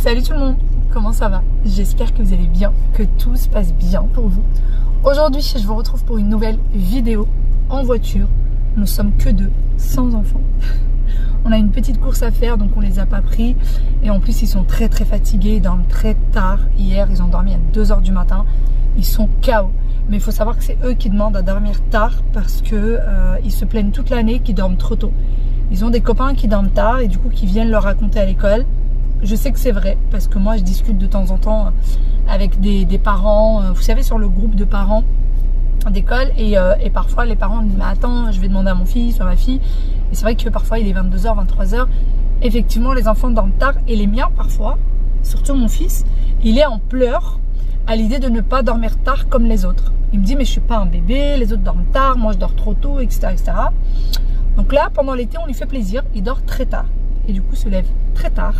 Salut tout le monde, comment ça va? J'espère que vous allez bien, que tout se passe bien pour vous. Aujourd'hui, je vous retrouve pour une nouvelle vidéo en voiture. Nous sommes que deux, sans enfants. On a une petite course à faire, donc on les a pas pris. Et en plus, ils sont très fatigués, ils dorment très tard. Hier, ils ont dormi à 2 h du matin. Ils sont KO. Mais il faut savoir que c'est eux qui demandent à dormir tard parce que ils se plaignent toute l'année qu'ils dorment trop tôt. Ils ont des copains qui dorment tard et du coup qui viennent leur raconter à l'école. Je sais que c'est vrai parce que moi je discute de temps en temps avec des parents, vous savez, sur le groupe de parents d'école et parfois les parents disent mais attends, je vais demander à mon fils ou à ma fille. Et c'est vrai que parfois il est 22 h, 23 h. Effectivement les enfants dorment tard et les miens parfois, surtout mon fils, il est en pleurs à l'idée de ne pas dormir tard comme les autres. Il me dit mais je suis pas un bébé, les autres dorment tard, moi je dors trop tôt, etc. Donc là pendant l'été on lui fait plaisir, il dort très tard et du coup se lève très tard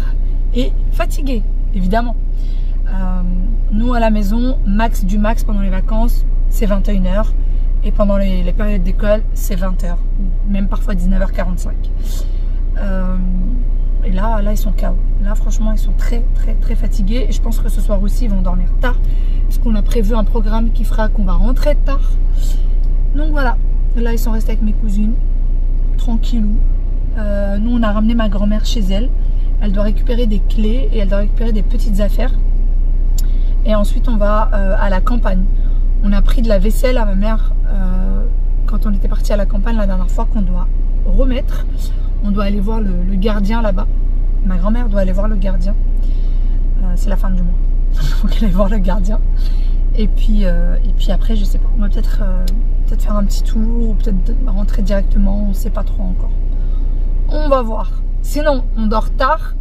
et fatigué évidemment. Nous à la maison, max du max pendant les vacances c'est 21 h et pendant les périodes d'école c'est 20 h, même parfois 19 h 45. Et là ils sont KO. Là franchement ils sont très fatigués et je pense que ce soir aussi ils vont dormir tard parce qu'on a prévu un programme qui fera qu'on va rentrer tard. Donc voilà, là ils sont restés avec mes cousines tranquillou. Nous on a ramené ma grand-mère chez elle. Elle doit récupérer des clés et elle doit récupérer des petites affaires. Et ensuite on va à la campagne. On a pris de la vaisselle à ma mère quand on était parti à la campagne la dernière fois qu'on doit remettre. On doit aller voir le gardien là-bas. Ma grand-mère doit aller voir le gardien. C'est la fin du mois. Il faut qu'elle aille voir le gardien. Et puis après, je sais pas. On va peut-être faire un petit tour ou peut-être rentrer directement. On ne sait pas trop encore. On va voir. Sinon, on dort tard.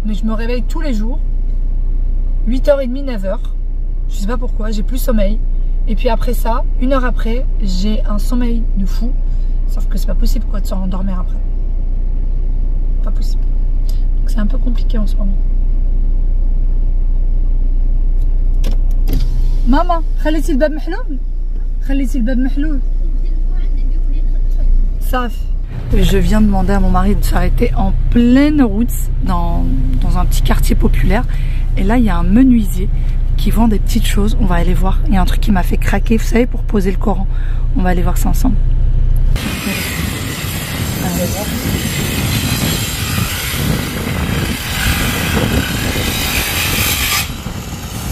Mais je me réveille tous les jours. 8h30, 9 h. Je sais pas pourquoi. J'ai plus sommeil. Et puis après ça, 1 heure après, j'ai un sommeil de fou. Sauf que c'est pas possible quoi de se rendormir après. Pas possible. Donc c'est un peu compliqué en ce moment. Maman, خليتي الباب محلول؟ خليتي الباب محلول؟ صافي. Je viens de demander à mon mari de s'arrêter en pleine route dans un petit quartier populaire. Et là, il y a un menuisier qui vend des petites choses. On va aller voir. Il y a un truc qui m'a fait craquer, vous savez, pour poser le Coran. On va aller voir ça ensemble. Allez voir.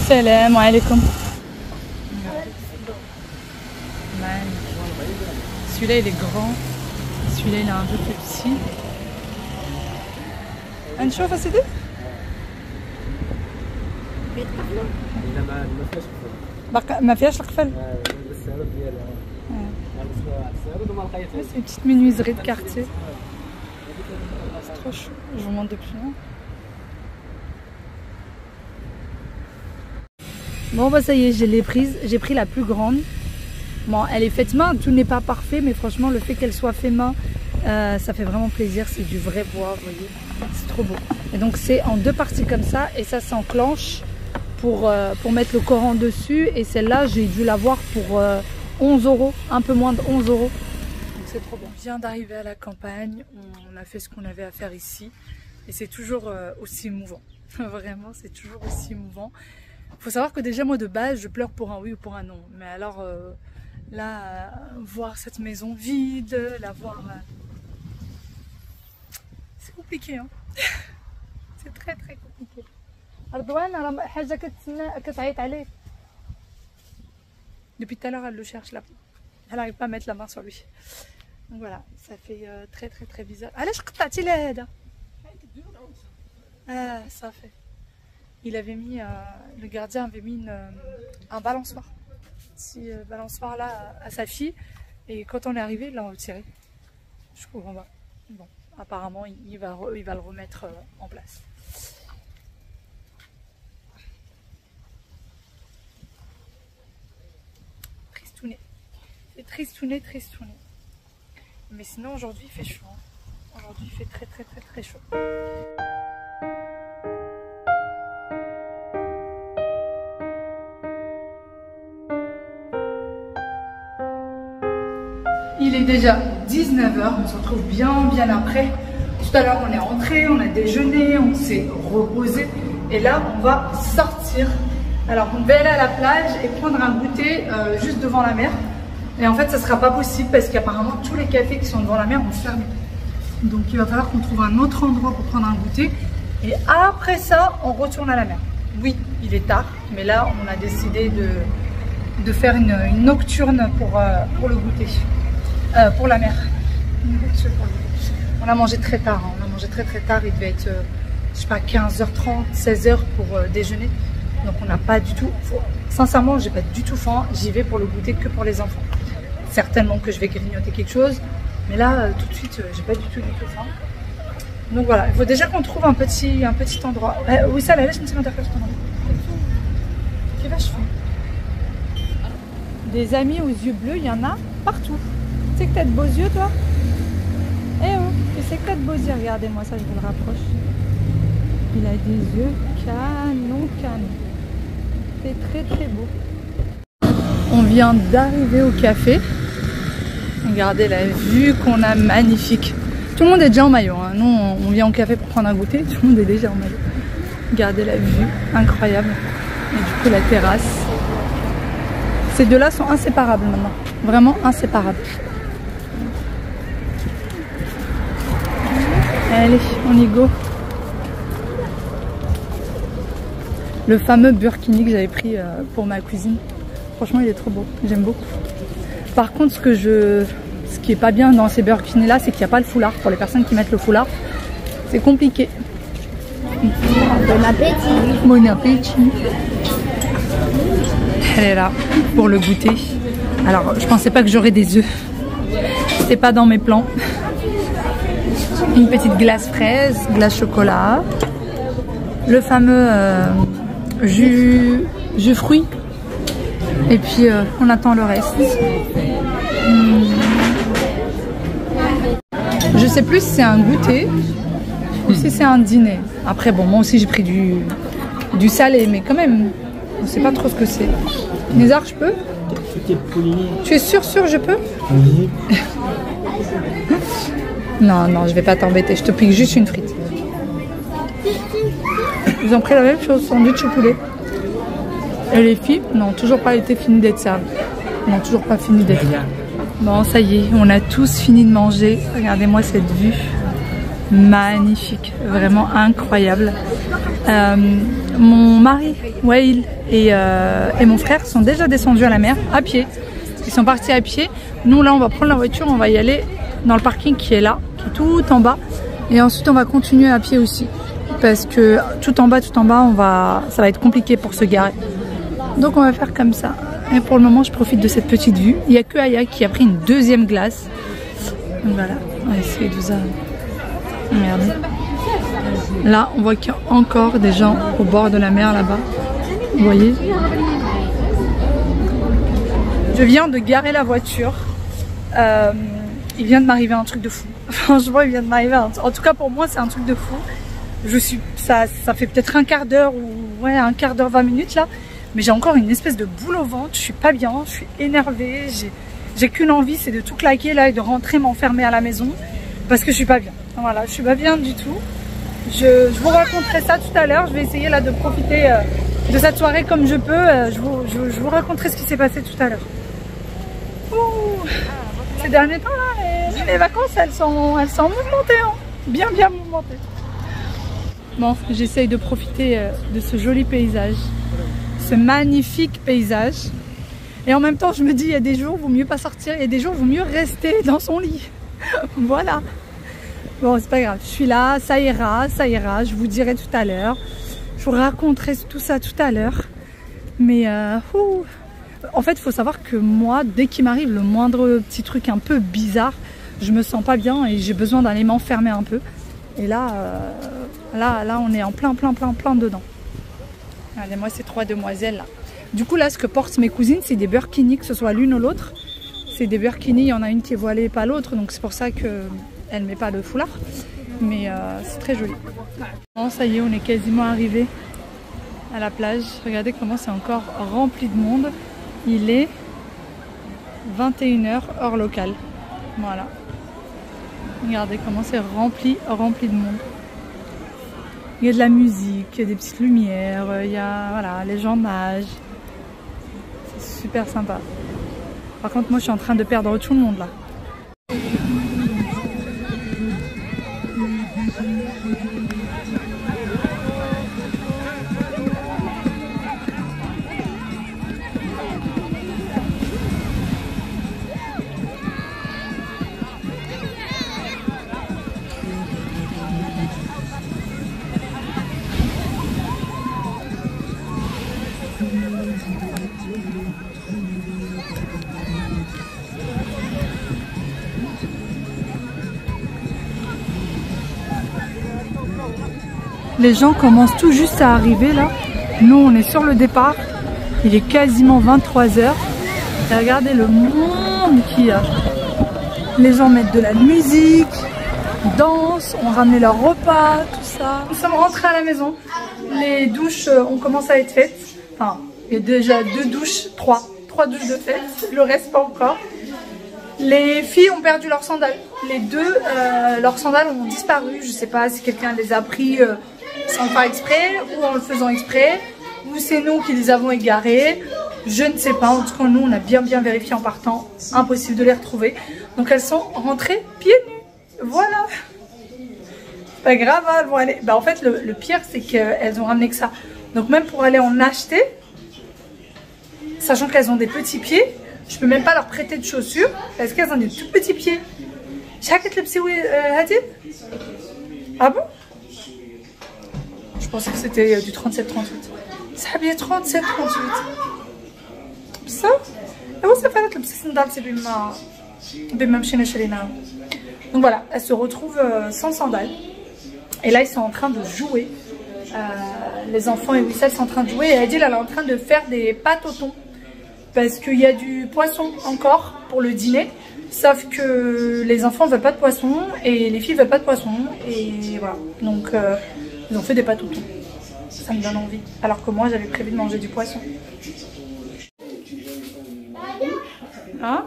Salam alaikum. Celui-là il est grand, celui-là il est un peu plus petit. نشوف سيدي. ما فيهاش القفل. C'est une petite menuiserie de quartier. C'est trop chou. Je vous montre de plus loin. Bon bah ça y est, je l'ai prise. J'ai pris la plus grande. Bon, elle est faite main, tout n'est pas parfait, mais franchement le fait qu'elle soit faite main, ça fait vraiment plaisir. C'est du vrai bois, vous voyez. C'est trop beau. Et donc c'est en 2 parties comme ça, et ça s'enclenche pour mettre le Coran dessus. Et celle-là, j'ai dû l'avoir pour 11 €, un peu moins de 11 €. Donc c'est trop bien. On vient d'arriver à la campagne, on a fait ce qu'on avait à faire ici. Et c'est toujours aussi émouvant. Vraiment, c'est toujours aussi émouvant. Il faut savoir que déjà moi de base, je pleure pour un oui ou pour un non. Mais alors là, voir cette maison vide, la voir... C'est compliqué, hein. C'est très compliqué. Depuis tout à l'heure, elle le cherche là. Elle n'arrive pas à mettre la main sur lui. Donc voilà, ça fait très bizarre. Allez, je قطعتي لها هذا. Ça fait. Il avait mis, le gardien avait mis un balançoire. Petit balançoire là à sa fille. Et quand on est arrivé, il l'a retiré. Je comprends pas. Bon, apparemment, il va le remettre en place. Tristouné. C'est tristouné. Mais sinon, aujourd'hui, il fait chaud. Hein. Aujourd'hui, il fait très chaud. Il est déjà 19 h, on se retrouve bien après. Tout à l'heure on est rentré, on a déjeuné, on s'est reposé. Et là, on va sortir. Alors, on va aller à la plage et prendre un goûter juste devant la mer. Et en fait, ça sera pas possible parce qu'apparemment, tous les cafés qui sont devant la mer ont fermé. Donc, il va falloir qu'on trouve un autre endroit pour prendre un goûter. Et après ça, on retourne à la mer. Oui, il est tard, mais là, on a décidé de faire une nocturne pour le goûter. Pour la mer. On a mangé très tard, hein. On a mangé très tard. Il devait être, je sais pas, 15h30, 16h pour déjeuner. Donc on n'a pas du tout, sincèrement, j'ai pas du tout faim. J'y vais pour le goûter que pour les enfants. Certainement que je vais grignoter quelque chose, mais là, tout de suite, j'ai pas du tout faim. Donc voilà, il faut déjà qu'on trouve un petit endroit. Oui, ça, laisse une seconde affaire, je t'en demande. Quel âge je fais? Des amis aux yeux bleus, il y en a partout. Tu sais que t'as de beaux yeux, toi? Eh oh, tu sais que t'as de beaux yeux. Regardez-moi ça, je vous le rapproche. Il a des yeux canon. C'est très beau. On vient d'arriver au café. Regardez la vue qu'on a, magnifique. Tout le monde est déjà en maillot, hein. Nous, on vient au café pour prendre un goûter. Tout le monde est déjà en maillot. Regardez la vue, incroyable. Et du coup, la terrasse. Ces deux-là sont inséparables maintenant. Vraiment inséparables. Allez, on y go. Le fameux burkini que j'avais pris pour ma cuisine. Franchement, il est trop beau. J'aime beaucoup. Par contre, ce qui est pas bien dans ces burkinis là, c'est qu'il n'y a pas le foulard. Pour les personnes qui mettent le foulard, c'est compliqué. Bon appétit. Bon appétit. Elle est là pour le goûter. Alors, je pensais pas que j'aurais des œufs. C'était pas dans mes plans. Une petite glace fraise, glace chocolat. Le fameux jus fruits. Et puis on attend le reste. Je sais plus si c'est un goûter ou si c'est un dîner. Après bon, moi aussi j'ai pris du salé, mais quand même, on sait pas trop ce que c'est. Nézar, je peux? Tu es sûr je peux? Oui. Non, je vais pas t'embêter, je te pique juste une frite. Ils ont pris la même chose, sandwich au poulet. Et les filles n'ont toujours pas été finies d'être servies. N'ont toujours pas fini d'être. Bon, ça y est, on a tous fini de manger. Regardez-moi cette vue. Magnifique, vraiment incroyable. Mon mari, Wael, et mon frère sont déjà descendus à la mer à pied. Ils sont partis à pied. Nous, là, on va prendre la voiture, on va y aller dans le parking qui est là, qui est tout en bas. Et ensuite, on va continuer à pied aussi. Parce que tout en bas, ça va être compliqué pour se garer. Donc on va faire comme ça. Et pour le moment, je profite de cette petite vue. Il n'y a que Aya qui a pris une deuxième glace. Donc voilà, on va essayer de vous Regardez. Là, on voit qu'il y a encore des gens au bord de la mer là-bas. Vous voyez? Je viens de garer la voiture. Il vient de m'arriver un truc de fou. Franchement, il vient de m'arriver en tout cas pour moi, c'est un truc de fou. Ça fait peut-être un quart d'heure ou ouais, un quart d'heure, 20 minutes là. Mais j'ai encore une espèce de boule au ventre, je suis pas bien, je suis énervée, j'ai qu'une envie, c'est de tout claquer là et de rentrer m'enfermer à la maison parce que je suis pas bien. Voilà, je suis pas bien du tout. Je vous raconterai ça tout à l'heure, je vais essayer là de profiter de cette soirée comme je peux. Je vous raconterai ce qui s'est passé tout à l'heure. Ces derniers temps là, les vacances elles sont mouvementées, hein. Bien mouvementées. Bon, j'essaye de profiter de ce joli paysage. Ce magnifique paysage. Et en même temps, je me dis, il y a des jours, il vaut mieux pas sortir. Il y a des jours, il vaut mieux rester dans son lit. Voilà. Bon, c'est pas grave. Je suis là, ça ira. Je vous dirai tout à l'heure. Je vous raconterai tout ça tout à l'heure. Mais, en fait, il faut savoir que moi, dès qu'il m'arrive le moindre petit truc un peu bizarre, je me sens pas bien et j'ai besoin d'aller m'enfermer un peu. Et là, on est en plein dedans. Regardez-moi ces trois demoiselles là. Du coup là, ce que portent mes cousines, c'est des burkinis, que ce soit l'une ou l'autre. C'est des burkinis, il y en a une qui est voilée, pas l'autre, donc c'est pour ça qu'elle ne met pas de foulard. Mais c'est très joli. Bon, ça y est, on est quasiment arrivé à la plage. Regardez comment c'est encore rempli de monde. Il est 21h heure locale. Voilà. Regardez comment c'est rempli de monde. Il y a de la musique, il y a des petites lumières, il y a voilà, les gens nagent. C'est super sympa. Par contre, moi je suis en train de perdre tout le monde là. Les gens commencent tout juste à arriver là. Nous on est sur le départ. Il est quasiment 23 h. Et regardez le monde qu'il y a. Les gens mettent de la musique, dansent, ont ramené leur repas, tout ça. Nous sommes rentrés à la maison. Les douches ont commencé à être faites. Enfin, il y a déjà 2 douches, 3 douches de fête. Le reste pas encore. Les filles ont perdu leurs sandales. Les deux, leurs sandales ont disparu. Je sais pas si quelqu'un les a pris sans faire exprès ou en le faisant exprès. Ou c'est nous qui les avons égarées. Je ne sais pas. En tout cas, nous, on a bien vérifié en partant. Impossible de les retrouver. Donc, elles sont rentrées pieds nus. Voilà. Pas grave, hein, elles vont aller. Bah, en fait, le pire, c'est qu'elles ont ramené que ça. Donc, même pour aller en acheter, sachant qu'elles ont des petits pieds, je peux même pas leur prêter de chaussures parce qu'elles ont des tout petits pieds. Ah bon? Je pensais que c'était du 37-38. Ça a bien 37-38. Ça? Donc voilà, elles se retrouvent sans sandales. Et là, ils sont en train de jouer. Les enfants et Wissal sont en train de jouer. Et Adil, elle est en train de faire des pâtes au thon. Parce qu'il y a du poisson encore pour le dîner. Sauf que les enfants ne veulent pas de poisson et les filles ne veulent pas de poisson. Et voilà. Donc, ils ont fait des pâtes au thon. Ça me donne envie. Alors que moi, j'avais prévu de manger du poisson. Hein?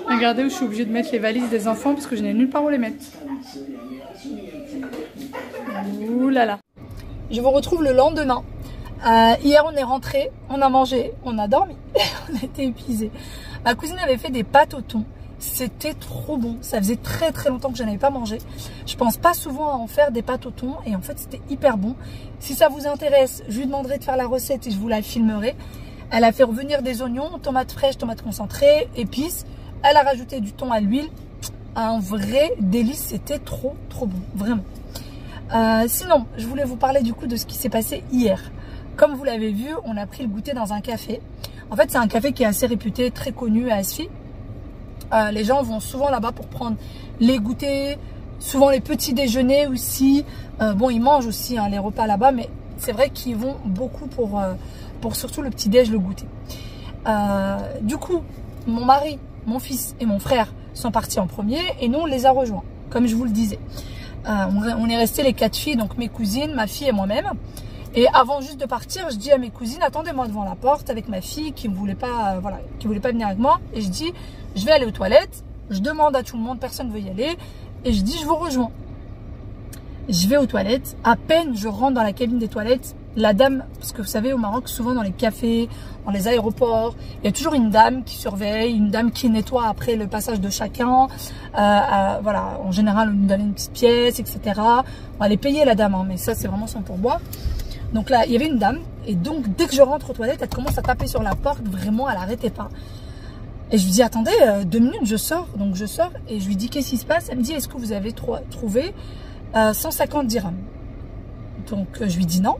Regardez où je suis obligée de mettre les valises des enfants parce que je n'ai nulle part où les mettre. Ouh là là. Je vous retrouve le lendemain. Hier on est rentré, on a mangé, on a dormi, on a été épuisés. Ma cousine avait fait des pâtes au thon. C'était trop bon. Ça faisait très longtemps que je n'avais pas mangé. Je pense pas souvent à en faire des pâtes au thon et en fait c'était hyper bon. Si ça vous intéresse, je lui demanderai de faire la recette et je vous la filmerai. Elle a fait revenir des oignons, tomates fraîches, tomates concentrées, épices. Elle a rajouté du thon à l'huile. Un vrai délice, c'était trop bon, vraiment. Sinon, je voulais vous parler du coup de ce qui s'est passé hier. Comme vous l'avez vu, on a pris le goûter dans un café. En fait, c'est un café qui est assez réputé, très connu à Asfi. Les gens vont souvent là-bas pour prendre les goûters, souvent les petits déjeuners aussi. Bon, ils mangent aussi hein, les repas là-bas, mais c'est vrai qu'ils vont beaucoup pour surtout le petit déj, le goûter. Du coup, mon mari, mon fils et mon frère sont partis en premier et nous on les a rejoints, comme je vous le disais. On est restés les 4 filles, donc mes cousines, ma fille et moi-même. Et avant juste de partir, je dis à mes cousines, attendez-moi devant la porte avec ma fille qui ne voulait pas, voilà, qui voulait pas venir avec moi. Et je dis, je vais aller aux toilettes. Je demande à tout le monde, personne ne veut y aller. Et je dis, je vous rejoins. Je vais aux toilettes. À peine je rentre dans la cabine des toilettes, la dame, parce que vous savez au Maroc, souvent dans les cafés, dans les aéroports, il y a toujours une dame qui surveille, une dame qui nettoie après le passage de chacun. Voilà, en général, on nous donne une petite pièce, etc. On va les payer la dame, hein, mais ça c'est vraiment son pourboire. Donc là, il y avait une dame, et donc dès que je rentre aux toilettes, elle commence à taper sur la porte, vraiment, elle n'arrêtait pas. Et je lui dis, attendez, 2 minutes, je sors. Donc je sors, et je lui dis, qu'est-ce qui se passe? Elle me dit, est-ce que vous avez trouvé 150 dirhams? Donc je lui dis non.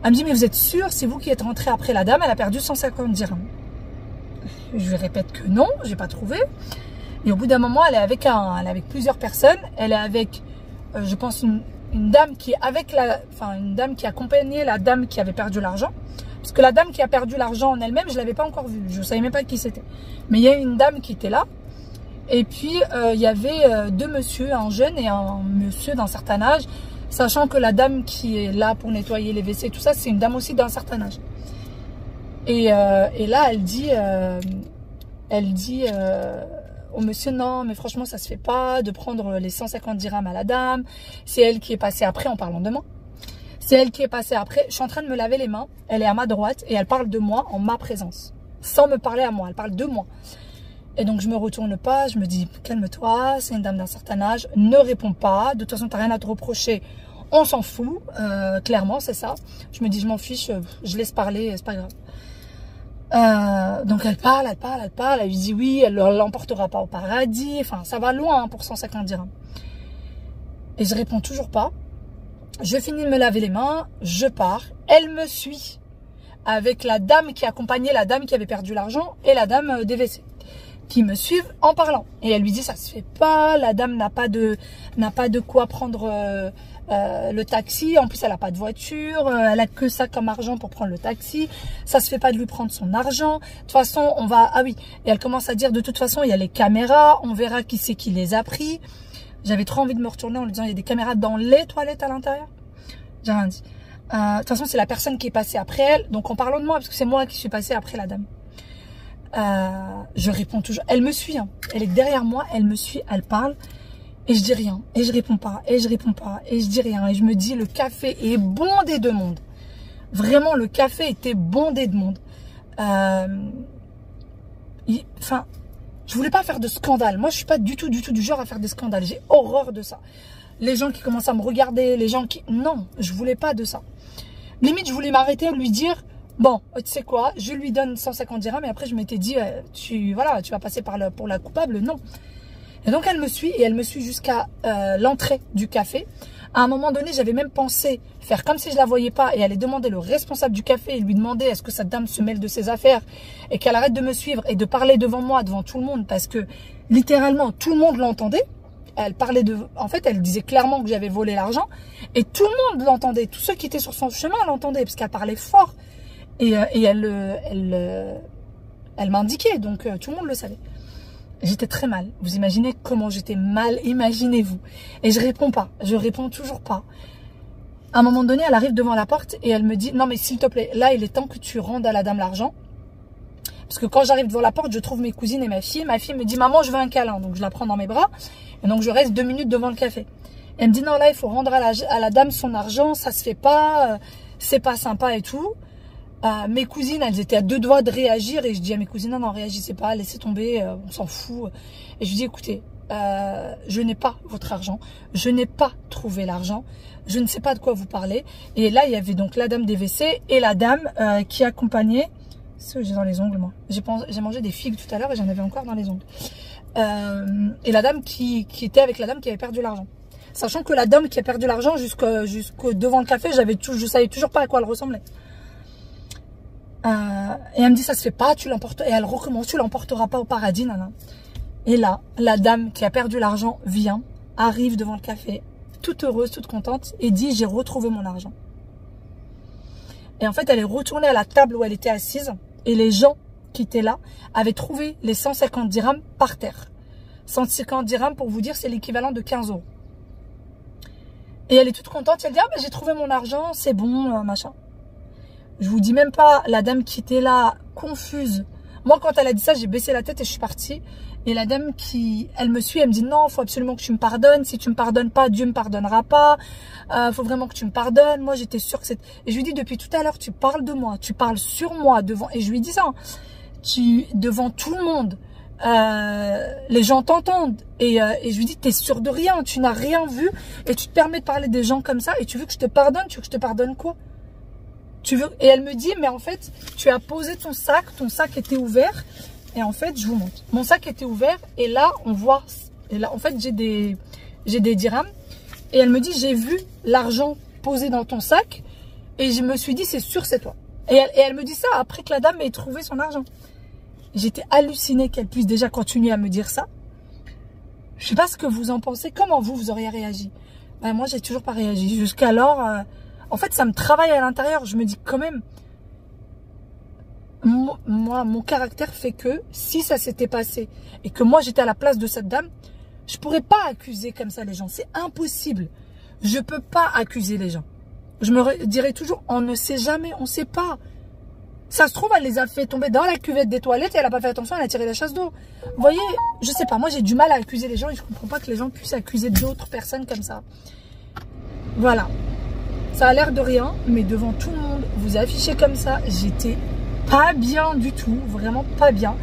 Elle me dit, mais vous êtes sûr, c'est vous qui êtes rentré après la dame, elle a perdu 150 dirhams. Je lui répète que non, j'ai pas trouvé. Et au bout d'un moment, elle est avec plusieurs personnes. Elle est avec, je pense, une dame qui est avec une dame qui accompagnait la dame qui avait perdu l'argent. Parce que la dame qui a perdu l'argent en elle-même, je ne l'avais pas encore vue. Je ne savais même pas qui c'était. Mais il y a une dame qui était là. Et puis, il y avait 2 messieurs, un jeune et un monsieur d'un certain âge. Sachant que la dame qui est là pour nettoyer les WC, tout ça, c'est une dame aussi d'un certain âge. Et là, elle dit au monsieur, non, mais franchement, ça se fait pas de prendre les 150 dirhams à la dame. C'est elle qui est passée après, en parlant de moi. C'est elle qui est passée après. Je suis en train de me laver les mains. Elle est à ma droite et elle parle de moi en ma présence. Sans me parler à moi. Elle parle de moi. Et donc, je me retourne pas. Je me dis, calme-toi. C'est une dame d'un certain âge. Ne réponds pas. De toute façon, tu n'as rien à te reprocher. On s'en fout. Clairement, c'est ça. Je me dis, je m'en fiche. Je laisse parler. C'est pas grave. Donc elle parle, elle lui dit oui, elle l'emportera pas au paradis, enfin ça va loin hein, pour 150 dirhams. Et je réponds toujours pas. Je finis de me laver les mains, je pars, elle me suit avec la dame qui accompagnait la dame qui avait perdu l'argent et la dame des WC qui me suivent en parlant. Et elle lui dit ça se fait pas, la dame n'a pas de quoi prendre le taxi, en plus elle n'a pas de voiture, elle a que ça comme argent pour prendre le taxi, ça se fait pas de lui prendre son argent, de toute façon on va, ah oui, et elle commence à dire de toute façon il y a les caméras, on verra qui c'est qui les a pris. J'avais trop envie de me retourner en lui disant il y a des caméras dans les toilettes à l'intérieur. J'ai rien dit. De toute façon c'est la personne qui est passée après elle, donc en parlant de moi parce que c'est moi qui suis passée après la dame. Je réponds toujours, elle me suit hein. Elle est derrière moi, elle me suit, elle parle. Et je dis rien, et je réponds pas, et je réponds pas, et je dis rien. Et je me dis, le café est bondé de monde. Vraiment, le café était bondé de monde. Enfin, je voulais pas faire de scandale. Moi, je suis pas du tout du genre à faire des scandales. J'ai horreur de ça. Les gens qui commencent à me regarder, les gens qui... Non, je voulais pas de ça. Limite, je voulais m'arrêter et lui dire, bon, tu sais quoi, je lui donne 150 dirhams, mais après, je m'étais dit, voilà, tu vas passer pour la coupable. Non. Et donc elle me suit et elle me suit jusqu'à l'entrée du café. À un moment donné, j'avais même pensé faire comme si je la voyais pas et aller demander le responsable du café et lui demander est-ce que cette dame se mêle de ses affaires et qu'elle arrête de me suivre et de parler devant moi, devant tout le monde parce que littéralement tout le monde l'entendait. Elle parlait en fait, elle disait clairement que j'avais volé l'argent et tout le monde l'entendait. Tous ceux qui étaient sur son chemin l'entendaient parce qu'elle parlait fort et elle m'indiquait donc tout le monde le savait. J'étais très mal. Vous imaginez comment j'étais mal, imaginez-vous. Et je réponds pas. Je réponds toujours pas. À un moment donné, elle arrive devant la porte et elle me dit, non mais s'il te plaît, là il est temps que tu rendes à la dame l'argent. Parce que quand j'arrive devant la porte, je trouve mes cousines et ma fille. Ma fille me dit, maman, je veux un câlin. Donc je la prends dans mes bras. Et donc je reste 2 minutes devant le café. Elle me dit, non là, il faut rendre à la dame son argent. Ça se fait pas. C'est pas sympa et tout. Mes cousines, elles étaient à 2 doigts de réagir et je dis à mes cousines, non, réagissez pas, laissez tomber, on s'en fout. Et je lui dis, écoutez, je n'ai pas votre argent, je n'ai pas trouvé l'argent, je ne sais pas de quoi vous parlez. Et là, il y avait donc la dame des WC et la dame qui accompagnait, c'est ce que j'ai dans les ongles moi, j'ai mangé des figues tout à l'heure et j'en avais encore dans les ongles. Et la dame qui était avec la dame qui avait perdu l'argent. Sachant que la dame qui a perdu l'argent jusqu'au devant le café, je savais toujours pas à quoi elle ressemblait. Et elle me dit ça se fait pas, tu l'emportes, et elle recommence, tu l'emporteras pas au paradis, nana. Et là, la dame qui a perdu l'argent vient, arrive devant le café, toute heureuse, toute contente, et dit j'ai retrouvé mon argent. Et en fait, elle est retournée à la table où elle était assise, et les gens qui étaient là avaient trouvé les 150 dirhams par terre. 150 dirhams, pour vous dire, c'est l'équivalent de 15 €. Et elle est toute contente, elle dit ah ben j'ai trouvé mon argent, c'est bon, machin. Je vous dis même pas, la dame qui était là, confuse. Moi, quand elle a dit ça, j'ai baissé la tête et je suis partie. Et la dame elle me suit, elle me dit non, faut absolument que tu me pardonnes. Si tu me pardonnes pas, Dieu me pardonnera pas. Faut vraiment que tu me pardonnes. Moi, j'étais sûre que c'est... Et je lui dis, depuis tout à l'heure, tu parles de moi, tu parles sur moi devant... Et je lui dis ça, hein. Devant tout le monde, les gens t'entendent. Et je lui dis, t'es sûre de rien, tu n'as rien vu. Et tu te permets de parler des gens comme ça. Et tu veux que je te pardonne? Tu veux que je te pardonne quoi? Et elle me dit, mais en fait, tu as posé ton sac était ouvert. Et en fait, je vous montre. Mon sac était ouvert et là, on voit. Et là, en fait, j'ai des dirhams. Et elle me dit, j'ai vu l'argent posé dans ton sac. Et je me suis dit, c'est sûr, c'est toi. Et elle me dit ça après que la dame ait trouvé son argent. J'étais hallucinée qu'elle puisse déjà continuer à me dire ça. Je sais pas ce que vous en pensez. Comment vous auriez réagi? Ben, moi, j'ai toujours pas réagi. Jusqu'alors... En fait, ça me travaille à l'intérieur. Je me dis quand même, moi, mon caractère fait que si ça s'était passé et que moi, j'étais à la place de cette dame, je pourrais pas accuser comme ça les gens. C'est impossible. Je peux pas accuser les gens. Je me dirais toujours, on ne sait jamais, on sait pas. Ça se trouve, elle les a fait tomber dans la cuvette des toilettes et elle a pas fait attention, elle a tiré la chasse d'eau. Vous voyez, je sais pas, moi j'ai du mal à accuser les gens et je comprends pas que les gens puissent accuser d'autres personnes comme ça. Voilà. Ça a l'air de rien, mais devant tout le monde, vous affichez comme ça, j'étais pas bien du tout, vraiment pas bien.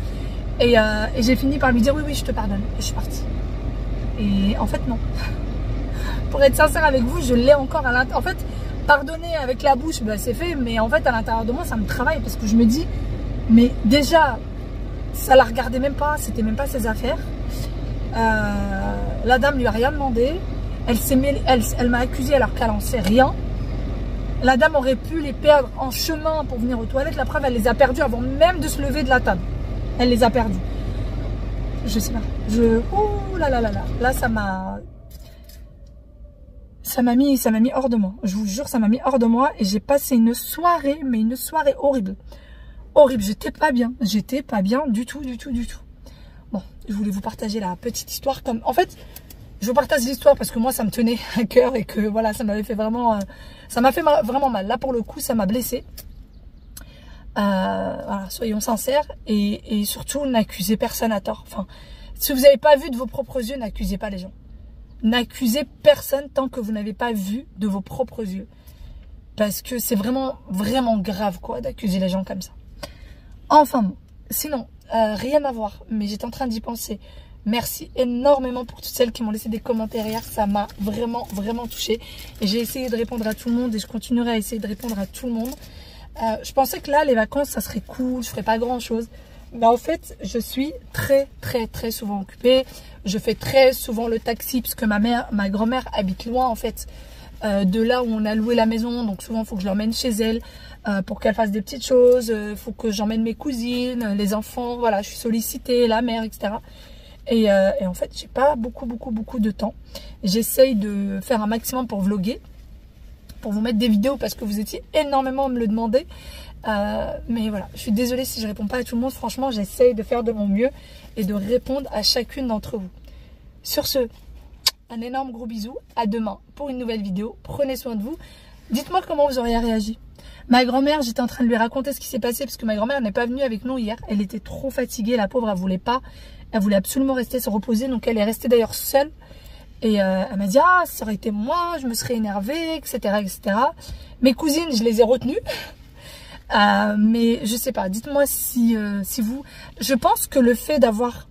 Et j'ai fini par lui dire oui, je te pardonne. Et je suis partie. Et en fait, non. Pour être sincère avec vous, je l'ai encore à l'intérieur. En fait, pardonner avec la bouche, bah, c'est fait. Mais en fait, à l'intérieur de moi, ça me travaille. Parce que je me dis, mais déjà, ça la regardait même pas. C'était même pas ses affaires. La dame lui a rien demandé. Elle m'a accusée alors qu'elle en sait rien. La dame aurait pu les perdre en chemin pour venir aux toilettes. La preuve, elle les a perdus avant même de se lever de la table. Elle les a perdus. Je sais pas. Ouh là là là là. Là, ça m'a mis hors de moi. Je vous jure, ça m'a mis hors de moi. Et j'ai passé une soirée, mais une soirée horrible. Horrible. J'étais pas bien. J'étais pas bien du tout, du tout, du tout. Bon, je voulais vous partager la petite histoire. En fait, je vous partage l'histoire parce que moi, ça me tenait à cœur et que voilà, ça m'avait fait vraiment... ça m'a fait vraiment mal. Là, pour le coup, ça m'a blessée. Voilà, soyons sincères et surtout n'accusez personne à tort. Enfin, si vous n'avez pas vu de vos propres yeux, n'accusez pas les gens. N'accusez personne tant que vous n'avez pas vu de vos propres yeux. Parce que c'est vraiment, vraiment grave quoi d'accuser les gens comme ça. Enfin bon, sinon, rien à voir, mais j'étais en train d'y penser. Merci énormément pour toutes celles qui m'ont laissé des commentaires hier. Ça m'a vraiment, vraiment touchée. Et j'ai essayé de répondre à tout le monde et je continuerai à essayer de répondre à tout le monde. Je pensais que là, les vacances, ça serait cool, je ferais pas grand chose. Mais en fait, je suis très, très, très souvent occupée. Je fais très souvent le taxi parce que ma grand-mère habite loin en fait de là où on a loué la maison. Donc souvent, il faut que je l'emmène chez elle pour qu'elle fasse des petites choses. Il faut que j'emmène mes cousines, les enfants. Voilà, je suis sollicitée, la mère, etc. Et en fait, j'ai pas beaucoup de temps. J'essaye de faire un maximum pour vlogger, pour vous mettre des vidéos parce que vous étiez énormément à me le demander. Mais voilà, je suis désolée si je réponds pas à tout le monde. Franchement, j'essaye de faire de mon mieux et de répondre à chacune d'entre vous. Sur ce, un énorme gros bisou. À demain pour une nouvelle vidéo. Prenez soin de vous. Dites-moi comment vous auriez réagi. Ma grand-mère, j'étais en train de lui raconter ce qui s'est passé parce que ma grand-mère n'est pas venue avec nous hier. Elle était trop fatiguée, la pauvre, elle voulait pas. Elle voulait absolument rester se reposer, donc elle est restée d'ailleurs seule. Et elle m'a dit, ah, ça aurait été moi, je me serais énervée, etc., etc. Mes cousines, je les ai retenues. Mais je sais pas, dites-moi si vous... Je pense que le fait d'avoir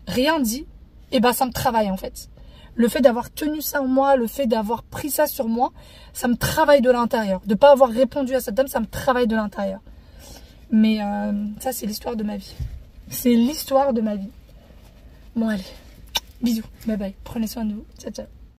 rien dit, eh ben ça me travaille en fait. Le fait d'avoir tenu ça en moi, le fait d'avoir pris ça sur moi, ça me travaille de l'intérieur. De ne pas avoir répondu à cette dame, ça me travaille de l'intérieur. Mais ça, c'est l'histoire de ma vie. C'est l'histoire de ma vie. Bon, allez. Bisous. Bye bye. Prenez soin de vous. Ciao, ciao.